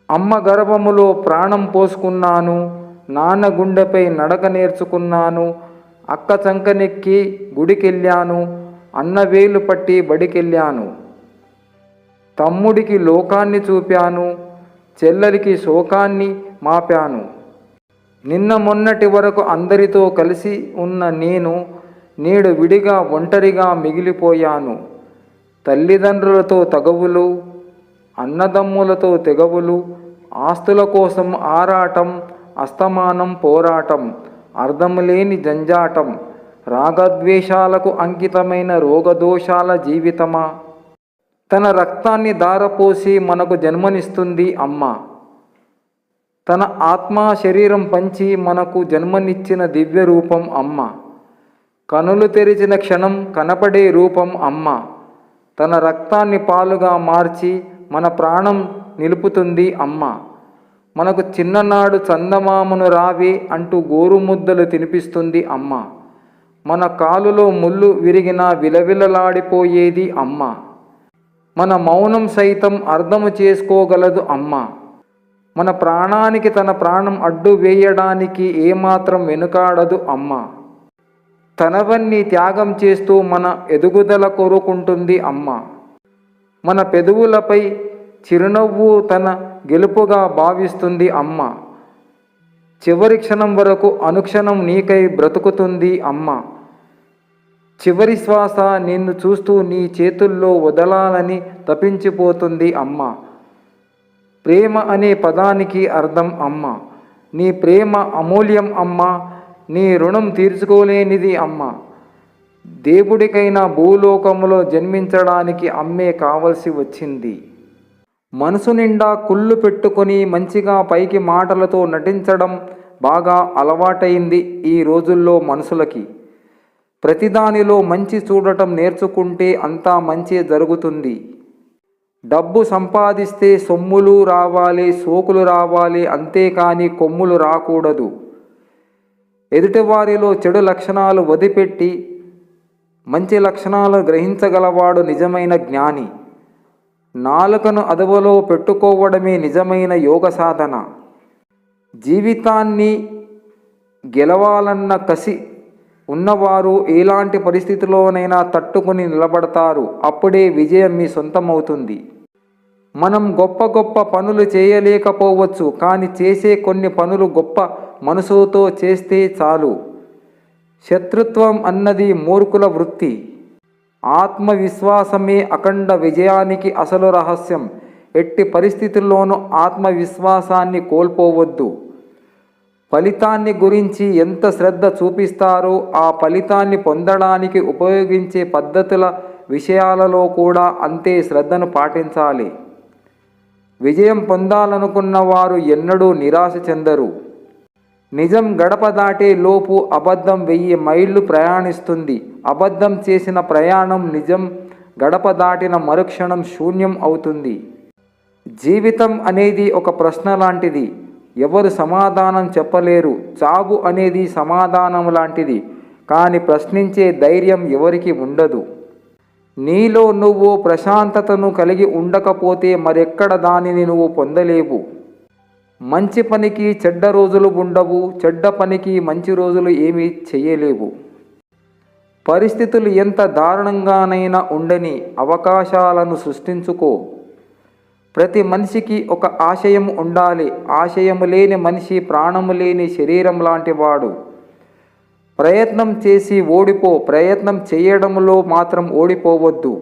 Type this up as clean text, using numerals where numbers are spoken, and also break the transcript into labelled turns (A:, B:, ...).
A: అమ్మ గర్భములో ప్రాణం పోసుకున్నాను, నాన్న గుండెపై నడక నేర్చుకున్నాను, అక్క చంకనెక్కి గుడికెళ్ళాను, అన్న వేలు పట్టి బడికెళ్ళాను, తమ్ముడికి లోకాన్ని చూపాను, చెల్లెలికి శోకాన్ని మాపాను. నిన్న మొన్నటి వరకు అందరితో కలిసి ఉన్న నేను నేడు విడిగా ఒంటరిగా మిగిలిపోయాను. తల్లిదండ్రులతో తగవులు, అన్నదమ్ములతో తెగవులు, ఆస్తుల కోసం ఆరాటం, అస్తమానం పోరాటం, అర్థంలేని జంజాటం, రాగద్వేషాలకు అంకితమైన రోగదోషాల జీవితమా. తన రక్తాన్ని ధారపోసి మనకు జన్మనిస్తుంది అమ్మ. తన ఆత్మ శరీరం పంచి మనకు జన్మనిచ్చిన దివ్య రూపం అమ్మ. కనులు తెరిచిన క్షణం కనపడే రూపం అమ్మ. తన రక్తాన్ని పాలుగా మార్చి మన ప్రాణం నిలుపుతుంది అమ్మ. మనకు చిన్ననాడు చందమామను రావే అంటూ గోరుముద్దలు తినిపిస్తుంది అమ్మ. మన కాలులో ముళ్ళు విరిగినా విలవిలలాడిపోయేది అమ్మ. మన మౌనం సైతం అర్థము చేసుకోగలదు అమ్మ. మన ప్రాణానికి తన ప్రాణం అడ్డు వేయడానికి ఏమాత్రం వెనుకాడదు అమ్మ. తనవన్నీ త్యాగం చేస్తూ మన ఎదుగుదల కోరుకుంటుంది అమ్మ. మన పెదవులపై చిరునవ్వు తన గెలుపుగా భావిస్తుంది అమ్మ. చివరి క్షణం వరకు అనుక్షణం నీకై బ్రతుకుతుంది అమ్మ. చివరి శ్వాస నిన్ను చూస్తూ నీ చేతుల్లో వదలాలని తపించిపోతుంది అమ్మ. ప్రేమ అనే పదానికి అర్థం అమ్మ. నీ ప్రేమ అమూల్యం అమ్మ. నీ రుణం తీర్చుకోలేనిది అమ్మ. దేవుడికైనా భూలోకంలో జన్మించడానికి అమ్మే కావలసి వచ్చింది. మనసు నిండా కుళ్ళు పెట్టుకొని మంచిగా పైకి మాటలతో నటించడం బాగా అలవాటైంది ఈ రోజుల్లో మనుషులకి. ప్రతిదానిలో మంచి చూడటం నేర్చుకుంటే అంతా మంచే జరుగుతుంది. డబ్బు సంపాదిస్తే సొమ్ములు రావాలి, సోకులు రావాలి, అంతేకాని కొమ్ములు రాకూడదు. ఎదుటివారిలో చెడు లక్షణాలు వదిలిపెట్టి మంచి లక్షణాలు గ్రహించగలవాడు నిజమైన జ్ఞాని. నాలుకను అదుపులో పెట్టుకోవడమే నిజమైన యోగ సాధన. జీవితాన్ని గెలవాలన్న కసి ఉన్నవారు ఎలాంటి పరిస్థితిలోనైనా తట్టుకుని నిలబడతారు. అప్పుడే విజయం మీ సొంతమవుతుంది. మనం గొప్ప గొప్ప పనులు చేయలేకపోవచ్చు, కానీ చేసే కొన్ని పనులు గొప్ప మనసుతో చేస్తే చాలు. శత్రుత్వం అన్నది మూర్ఖుల వృత్తి. ఆత్మవిశ్వాసమే అఖండ విజయానికి అసలు రహస్యం. ఎట్టి పరిస్థితుల్లోనూ ఆత్మవిశ్వాసాన్ని కోల్పోవద్దు. ఫలితాన్ని గురించి ఎంత శ్రద్ధ చూపిస్తారో ఆ ఫలితాన్ని పొందడానికి ఉపయోగించే పద్ధతుల విషయాలలో కూడా అంతే శ్రద్ధను పాటించాలి. విజయం పొందాలనుకున్న వారు ఎన్నడూ నిరాశ చెందరు. నిజం గడప దాటే లోపు అబద్ధం 1000 మైళ్ళు ప్రయాణిస్తుంది. అబద్ధం చేసిన ప్రయాణం నిజం గడప దాటిన మరుక్షణం శూన్యం అవుతుంది. జీవితం అనేది ఒక ప్రశ్న లాంటిది. ఎవరు సమాధానం చెప్పలేరు. చావు అనేది సమాధానం లాంటిది, కానీ ప్రశ్నించే ధైర్యం ఎవరికి ఉండదు. నీలో నువ్వు ప్రశాంతతను కలిగి ఉండకపోతే మరెక్కడ దానిని నువ్వు పొందలేవు. మంచి పనికి చెడ్డ రోజులు ఉండవు, చెడ్డ పనికి మంచి రోజులు ఏమీ చేయలేవు. పరిస్థితులు ఎంత దారుణంగానైనా ఉండని అవకాశాలను సృష్టించుకో. ప్రతి మనిషికి ఒక ఆశయం ఉండాలి. ఆశయము లేని మనిషి ప్రాణము లేని శరీరం లాంటివాడు. ప్రయత్నం చేసి ఓడిపో, ప్రయత్నం చేయడంలో మాత్రం ఓడిపోవద్దు.